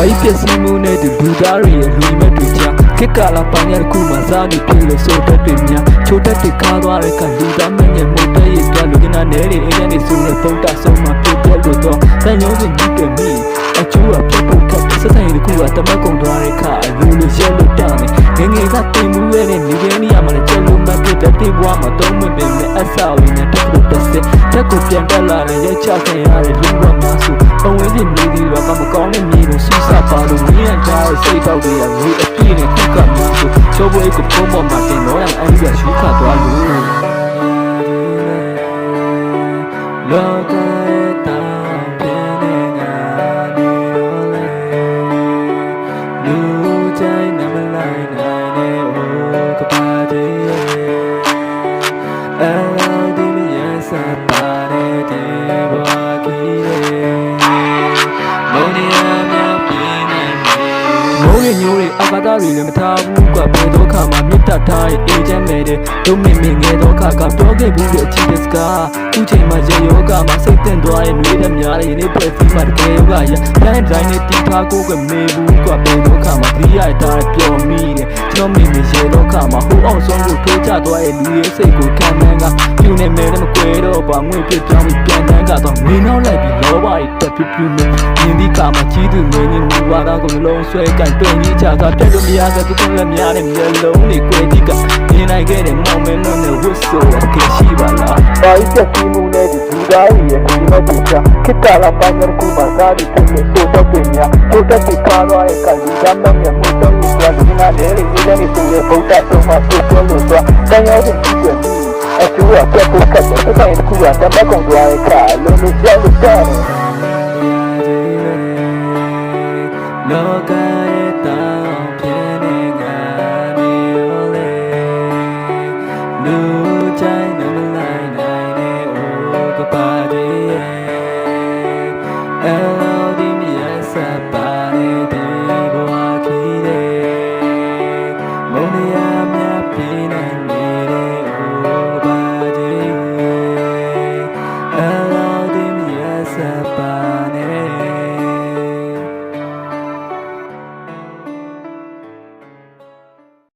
ဘာကြီးပြည့်စည်မှုနဲ့တူလူသားတွေရဲ့လူမဲ့တွေကြားခက်ကလာပန်းရတစ်ခုမှစားနေဖြစ်လို့ဆိုတတ်တွေများချိုးတတ်တွေခါသွားတဲ့ကလူသားမဲ့ရဲ့မုတ်တဲ့ရဲ့ပြလူကနာနဲတွေအင်းနဲ့ဆိုတဲ့ပုံတာဆုံးမှပြပြလို့တော့တန်ရုံးစဉ်ကြီးကမိအကျိုးကပြပုတ်ခတ်စတဲ့တစ်ခုကတမက်ကုံသွားတဲ့ခါအလူလိုရှဲလို့တောင်းနေငယ်ကတင်မှုရဲ့နေနေနေရမှာလဲကျလို့မဖြစ်တဲ့တေးဘွားမှာတော့မပင်နဲ့အဆောက်အဦနဲ့တက်လို့တက်စစ်တက်ကိုပြန်တက်လာတဲ့ရဲ့ချခံရတဲ့လူကများစုပုံဝင်းစီမြေဒီတော့မကောင်းတဲ့မြေကိုဆူဆပ်ပါလို့မြင်ရကြတဲ့စိတ်ပေါက်တွေကငွေအပြည့်နဲ့ခုကများစုချိုးပွဲကိုပုံပေါ်မှာတင်တော့ရင်အဲ့ဒီကရှုခတ်သွားလို့လောကရဲ့တောင်ပြင်းနေတာနေရောလေလူကြိုင်နမလိုက်နိုင်တဲ့ဟိုကပါတဲ့အဲ့လိုဒီမရစပါတဲ့ဒီဘဝကြီးမုန်းရမြပြင်းနေမိုးရညိုးတွေအကားသားတွေလည်းမထားဘူးကဘယ်တော့ခါမှမြတ်တထားရဲ့အေဂျင့်မဲ့တဲ့တို့မင်းငယ်တော့ခါကပြောခဲ့ဘူးတဲ့အချစ်စကားခုချိန်မှာရေယောဂမှာစိတ်တင်သွားရဲ့မျိုးတဲ့များရဲ့နေပွဲစီမှာတကယ်ကရတိုင်းတိုင်းနဲ့တီးထားကိုကမေဘူးကဘယ်တော့ခါမှဒီရတာပျော်မိတယ်ကျွန်တော်မင်းရေတော့ခါမှာဟိုအောင်ဆုံးကိုထိုးချသွားရဲ့လူရဲ့စိတ်ကိုခံမှန်းကပြူနေမယ်လည်းမကွယ်တော့ပါငွေပြပြောင်းပြီးပြန်တန်းကတော့မင်းနောက်လိုက်ပြီးလောဘရဲ့တက်ပြပြနဲ့မြင်ဒီခါမှာကြီးသူငယ်ငယ်မူဝါဒကိုလုံးဆွဲကြိုက်တွင်ကြီးချတာတက်လို့မရတဲ့သူကလည်းများတဲ့မျိုးလုံးတွေကိုကြီးကမြင်နိုင်ခဲ့တဲ့မောင်မဲလုံးနဲ့ဝတ်ဆိုအကယ်ရှိပါလားဘာကြီးပြည့်မှုနဲ့ဒီလူသားရဲ့ဒီမဲ့တူချခက်ကလာပန်းရကူပါစားပြီးဖြစ်လို့ဆိုတော့ပြင်များတို့တက်ပြီးကားသွားတဲ့ကလူသားမဲ့မြတ်မှုတော့ဒီကလူနာတဲ့ဒီနေ့နေဆိုတဲ့ဘုဒ္ဓဆုံးမှာပြပြောလို့ဆိုတန်ရောတဲ့ကြီးကအကျိုးကပြတ်ဖို့ကတ်တဲ့တိုင်းတစ်ခုကတပတ်ကုန်သွားတဲ့ခါလုံးလုံးကြောက်လို့တောင်းလောကရဲ့တောင်ပြင်းနေတာနေရောလေလူကြိုင်နမလိုက်နိုင်တဲ့ဟိုကပါတဲ့အဲ့လိုဒီမြတ်စပါတဲ့ဒီဘဝကြီးတဲ့မုန်းရမြပြင်းနေတဲ့ဟိုကပါတဲ့အဲ့လိုဒီမြတ်စပါတဲ့